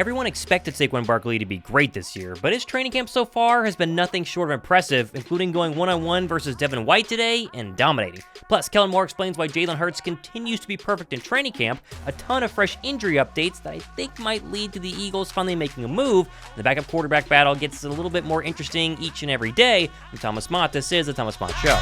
Everyone expected Saquon Barkley to be great this year, but his training camp so far has been nothing short of impressive, including going one-on-one versus Devin White today and dominating. Plus, Kellen Moore explains why Jalen Hurts continues to be perfect in training camp, a ton of fresh injury updates that I think might lead to the Eagles finally making a move. The backup quarterback battle gets a little bit more interesting each and every day. I'm Thomas Mott. This is The Thomas Mott Show.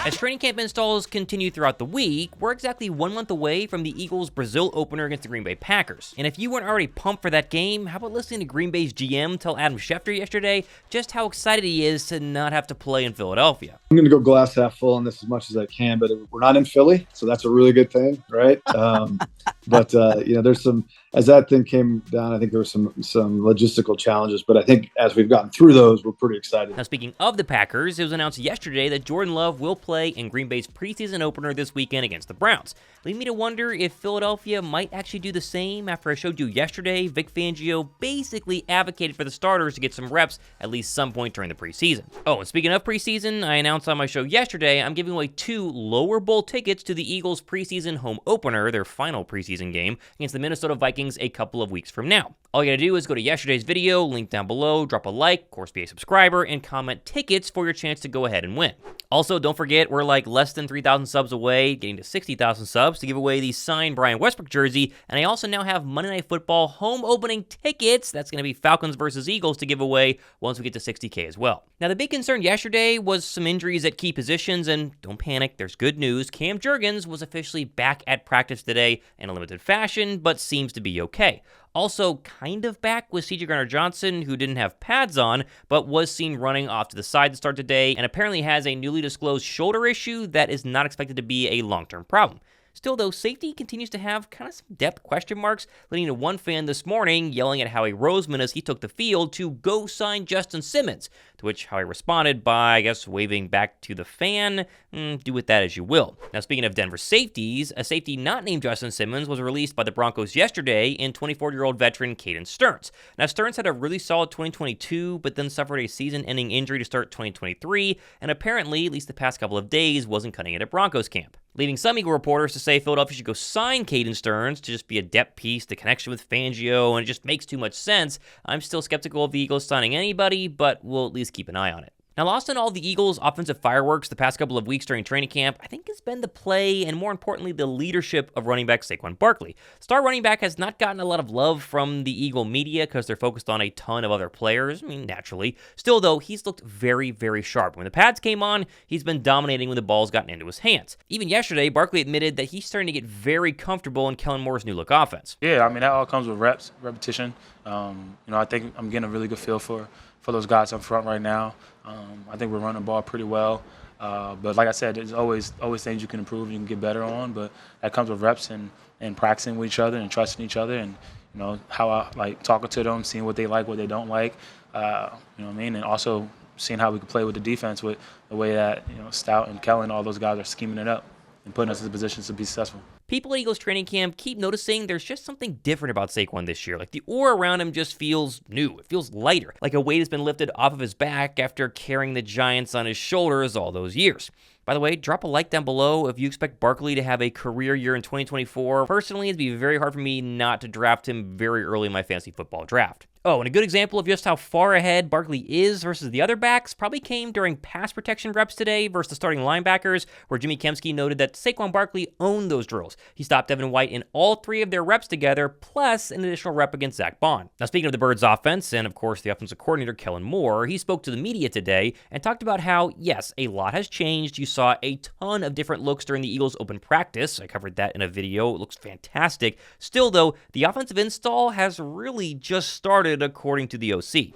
As training camp installs continue throughout the week, we're exactly 1 month away from the Eagles' Brazil opener against the Green Bay Packers. And if you weren't already pumped for that game, how about listening to Green Bay's GM tell Adam Schefter yesterday just how excited he is to not have to play in Philadelphia. I'm going to go glass half full on this as much as I can, but we're not in Philly, so that's a really good thing, right? But there's some, as that thing came down, I think there were some logistical challenges, but I think as we've gotten through those, we're pretty excited. Now, speaking of the Packers, it was announced yesterday that Jordan Love will play in Green Bay's preseason opener this weekend against the Browns. Leading me to wonder if Philadelphia might actually do the same. After I showed you yesterday, Vic Fangio basically advocated for the starters to get some reps at least some point during the preseason. Oh, and speaking of preseason, I announced on my show yesterday I'm giving away 2 lower bowl tickets to the Eagles' preseason home opener, their final preseason game, against the Minnesota Vikings a couple of weeks from now. All you gotta do is go to yesterday's video, link down below, drop a like, of course be a subscriber, and comment tickets for your chance to go ahead and win. Also, don't forget, we're like less than 3,000 subs away, getting to 60,000 subs to give away the signed Brian Westbrook jersey, and I also now have Monday Night Football home opening tickets. That's going to be Falcons versus Eagles to give away once we get to 60K as well. Now, the big concern yesterday was some injuries at key positions, and don't panic, there's good news. Cam Jurgens was officially back at practice today in a limited fashion, but seems to be okay. Also kind of back was CJ Gardner-Johnson, who didn't have pads on, but was seen running off to the side to start today, and apparently has a newly disclosed shoulder issue that is not expected to be a long-term problem. Still, though, safety continues to have kind of some depth question marks, leading to one fan this morning yelling at Howie Roseman as he took the field to go sign Justin Simmons, to which Howie responded by, I guess, waving back to the fan. Do with that as you will. Now, speaking of Denver safeties, a safety not named Justin Simmons was released by the Broncos yesterday in 24-year-old veteran Caden Stearns. Now, Stearns had a really solid 2022, but then suffered a season-ending injury to start 2023, and apparently, at least the past couple of days, wasn't cutting it at Broncos camp, leading some Eagle reporters to say Philadelphia should go sign Caden Stearns to just be a depth piece, the connection with Fangio, and it just makes too much sense. I'm still skeptical of the Eagles signing anybody, but we'll at least keep an eye on it. Now, lost in all the Eagles' offensive fireworks the past couple of weeks during training camp, I think has been the play and, more importantly, the leadership of running back Saquon Barkley. Star running back has not gotten a lot of love from the Eagle media because they're focused on a ton of other players. I mean, naturally. Still, though, he's looked very, very sharp. When the pads came on, he's been dominating when the ball's gotten into his hands. Even yesterday, Barkley admitted that he's starting to get very comfortable in Kellen Moore's new look offense. Yeah, I mean, that all comes with repetition. I think I'm getting a really good feel for those guys up front right now. I think we're running the ball pretty well. But like I said, there's always things you can improve, you can get better on. But that comes with reps and practicing with each other and trusting each other. And, how I like talking to them, seeing what they like, what they don't like. You know what I mean? And also seeing how we can play with the defense with the way that, Stout and Kellen, all those guys are scheming it up and putting us in positions to be successful. People at Eagles training camp keep noticing there's just something different about Saquon this year. Like the aura around him just feels new. It feels lighter, like a weight has been lifted off of his back after carrying the Giants on his shoulders all those years. By the way, drop a like down below if you expect Barkley to have a career year in 2024. Personally, it'd be very hard for me not to draft him very early in my fantasy football draft. Oh, and a good example of just how far ahead Barkley is versus the other backs probably came during pass protection reps today versus the starting linebackers, where Jimmy Kempski noted that Saquon Barkley owned those drills. He stopped Devin White in all 3 of their reps together, plus an additional rep against Zach Bond. Now, speaking of the Birds offense, and of course the offensive coordinator Kellen Moore, he spoke to the media today and talked about how, yes, a lot has changed. You saw a ton of different looks during the Eagles open practice. I covered that in a video. It looks fantastic. Still, though, the offensive install has really just started, according to the OC.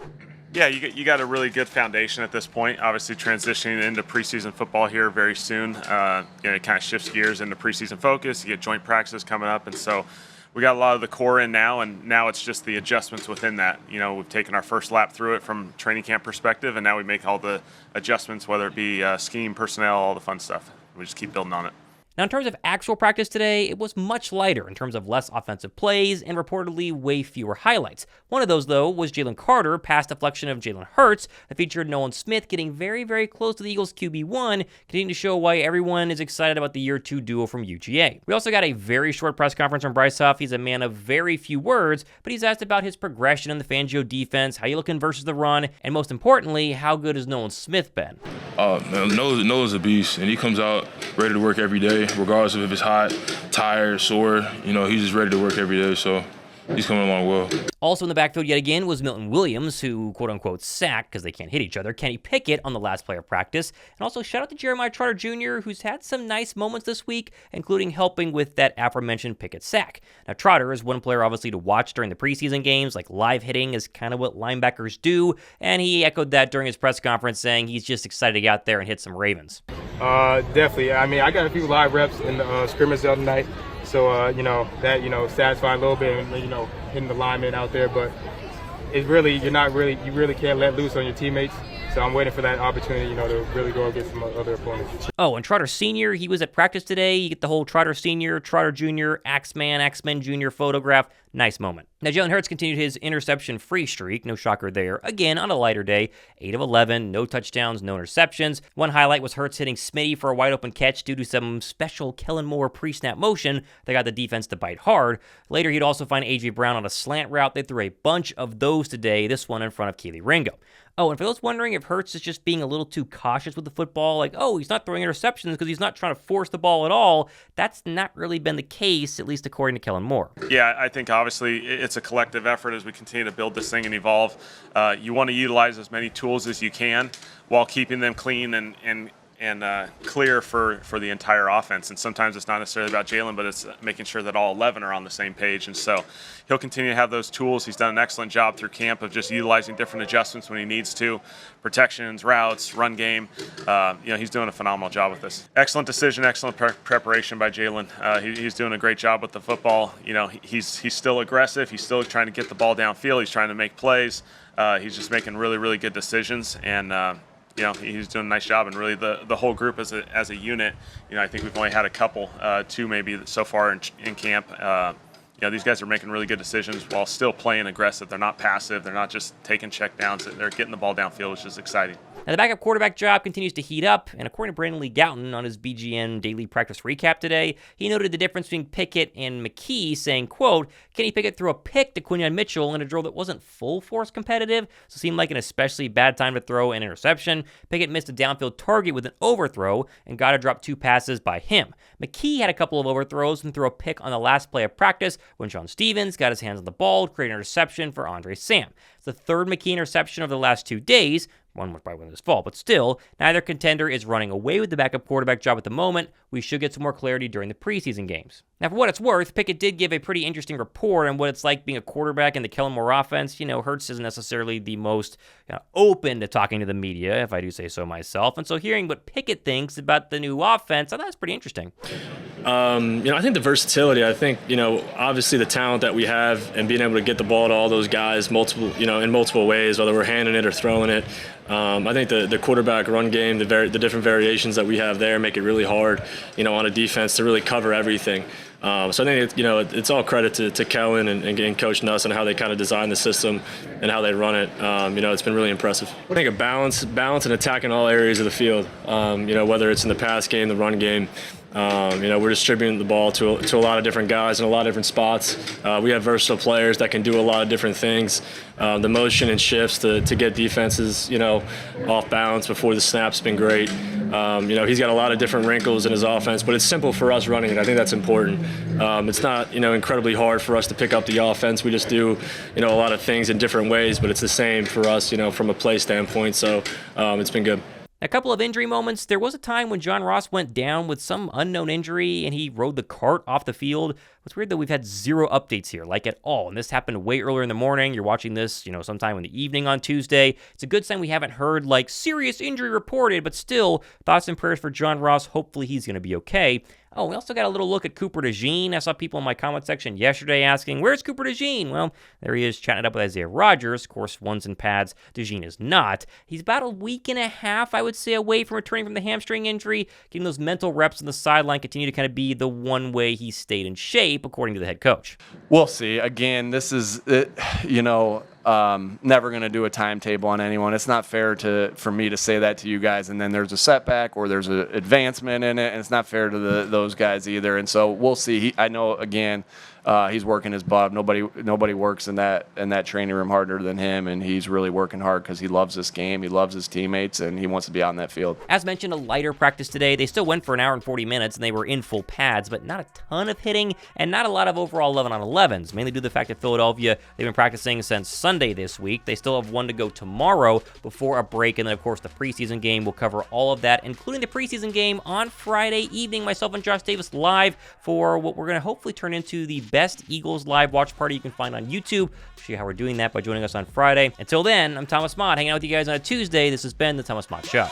Yeah, you got a really good foundation at this point. Obviously, transitioning into preseason football here very soon. It kind of shifts gears into preseason focus. You get joint practices coming up, and so we got a lot of the core in now, and now it's just the adjustments within that. We've taken our first lap through it from training camp perspective, and now we make all the adjustments, whether it be scheme, personnel, all the fun stuff. We just keep building on it. Now, in terms of actual practice today, it was much lighter in terms of less offensive plays and reportedly way fewer highlights. One of those, though, was Jalen Carter pass deflection of Jalen Hurts that featured Nolan Smith getting very, very close to the Eagles' QB1, continuing to show why everyone is excited about the year 2 duo from UGA. We also got a very short press conference from Bryce Huff. He's a man of very few words, but he's asked about his progression in the Fangio defense, how you looking versus the run, and most importantly, how good has Nolan Smith been? Nolan's a beast, and he comes out ready to work every day, regardless of if it's hot, tired, sore. He's just ready to work every day, so he's coming along well. Also in the backfield yet again was Milton Williams, who quote-unquote sacked, because they can't hit each other, Kenny Pickett on the last play of practice. And also shout out to Jeremiah Trotter Jr., who's had some nice moments this week, including helping with that aforementioned Pickett sack. Now, Trotter is one player obviously to watch during the preseason games, like live hitting is kind of what linebackers do, and he echoed that during his press conference, saying he's just excited to get out there and hit some Ravens. Definitely. I mean, I got a few live reps in the scrimmage the other night. So, that, satisfying a little bit and, hitting the linemen out there. But it's really, you really can't let loose on your teammates. So I'm waiting for that opportunity, to really go against some other opponents. Oh, and Trotter Sr., he was at practice today. You get the whole Trotter Sr., Trotter Jr., Axeman Jr. photograph. Nice moment. Now, Jalen Hurts continued his interception-free streak. No shocker there. Again, on a lighter day, 8 of 11, no touchdowns, no interceptions. One highlight was Hurts hitting Smitty for a wide-open catch due to some special Kellen Moore pre-snap motion that got the defense to bite hard. Later, he'd also find A.J. Brown on a slant route. They threw a bunch of those today, this one in front of Keely Ringo. Oh, and for those wondering if Hurts is just being a little too cautious with the football, like, he's not throwing interceptions because he's not trying to force the ball at all, that's not really been the case, at least according to Kellen Moore. Yeah, I think obviously it's a collective effort as we continue to build this thing and evolve. You want to utilize as many tools as you can while keeping them clean and clear for the entire offense. And sometimes it's not necessarily about Jalen, but it's making sure that all 11 are on the same page. And so he'll continue to have those tools. He's done an excellent job through camp of just utilizing different adjustments when he needs to, protections, routes, run game. He's doing a phenomenal job with this. Excellent decision, excellent preparation by Jalen. He's doing a great job with the football. He's still aggressive. He's still trying to get the ball downfield. He's trying to make plays. He's just making really, really good decisions. And he's doing a nice job, and really the whole group as a unit. I think we've only had a couple, two maybe so far in camp. These guys are making really good decisions while still playing aggressive. They're not passive. They're not just taking check downs. They're getting the ball downfield, which is exciting. Now, the backup quarterback job continues to heat up, and according to Brandon Lee Gowton on his BGN daily practice recap today, he noted the difference between Pickett and McKee, saying, quote, Kenny Pickett threw a pick to Quinyon Mitchell in a drill that wasn't full force competitive, so it seemed like an especially bad time to throw an interception. Pickett missed a downfield target with an overthrow, and got to drop 2 passes by him. McKee had a couple of overthrows and threw a pick on the last play of practice when Sean Stevens got his hands on the ball, creating an interception for Andre Sam. It's the third McKee interception of the last 2 days. One was probably his fault, but still, neither contender is running away with the backup quarterback job at the moment. We should get some more clarity during the preseason games. Now, for what it's worth, Pickett did give a pretty interesting report on what it's like being a quarterback in the Kellen Moore offense. Hurts isn't necessarily the most open to talking to the media, if I do say so myself. And so hearing what Pickett thinks about the new offense, I thought that's pretty interesting. I think the versatility, obviously the talent that we have and being able to get the ball to all those guys in multiple ways, whether we're handing it or throwing it. I think the quarterback run game, the different variations that we have there make it really hard, on a defense to really cover everything. So I think it's all credit to Kellen and Coach Nuss and how they kind of design the system and how they run it. It's been really impressive. I think a balance and attack in all areas of the field. Whether it's in the pass game, the run game. We're distributing the ball to a lot of different guys in a lot of different spots. We have versatile players that can do a lot of different things. The motion and shifts to get defenses, off balance before the snap's been great. He's got a lot of different wrinkles in his offense, but it's simple for us running it. I think that's important. It's not, incredibly hard for us to pick up the offense. We just do, a lot of things in different ways, but it's the same for us, from a play standpoint. So it's been good. A couple of injury moments. There was a time when John Ross went down with some unknown injury and he rode the cart off the field. What's weird, though, we've had 0 updates here, like at all. And this happened way earlier in the morning. You're watching this, sometime in the evening on Tuesday. It's a good sign we haven't heard, serious injury reported, but still, thoughts and prayers for John Ross. Hopefully he's going to be okay. Oh, we also got a little look at Cooper DeJean. I saw people in my comment section yesterday asking, where's Cooper DeJean? Well, there he is chatting it up with Isaiah Rodgers. Of course, one's in pads. DeJean is not. He's about a week and a half, I would say, away from returning from the hamstring injury. Getting those mental reps on the sideline continue to kind of be the one way he stayed in shape, according to the head coach. We'll see. Again, this is, never going to do a timetable on anyone. It's not fair for me to say that to you guys, and then there's a setback or there's an advancement in it, and it's not fair to those guys either. And so we'll see. I know, again, he's working his butt. Nobody works in that training room harder than him, and he's really working hard because he loves this game. He loves his teammates, and he wants to be out in that field. As mentioned, a lighter practice today. They still went for an hour and 40 minutes, and they were in full pads, but not a ton of hitting and not a lot of overall 11-on-11s, mainly due to the fact that Philadelphia, they've been practicing since Sunday this week. They still have one to go tomorrow before a break, and then, of course, the preseason game. We'll cover all of that, including the preseason game on Friday evening. Myself and Josh Davis live for what we're going to hopefully turn into the best Eagles live watch party you can find on YouTube. I'll show you how we're doing that by joining us on Friday. Until then, I'm Thomas Mott, hanging out with you guys on a Tuesday. This has been The Thomas Mott Show.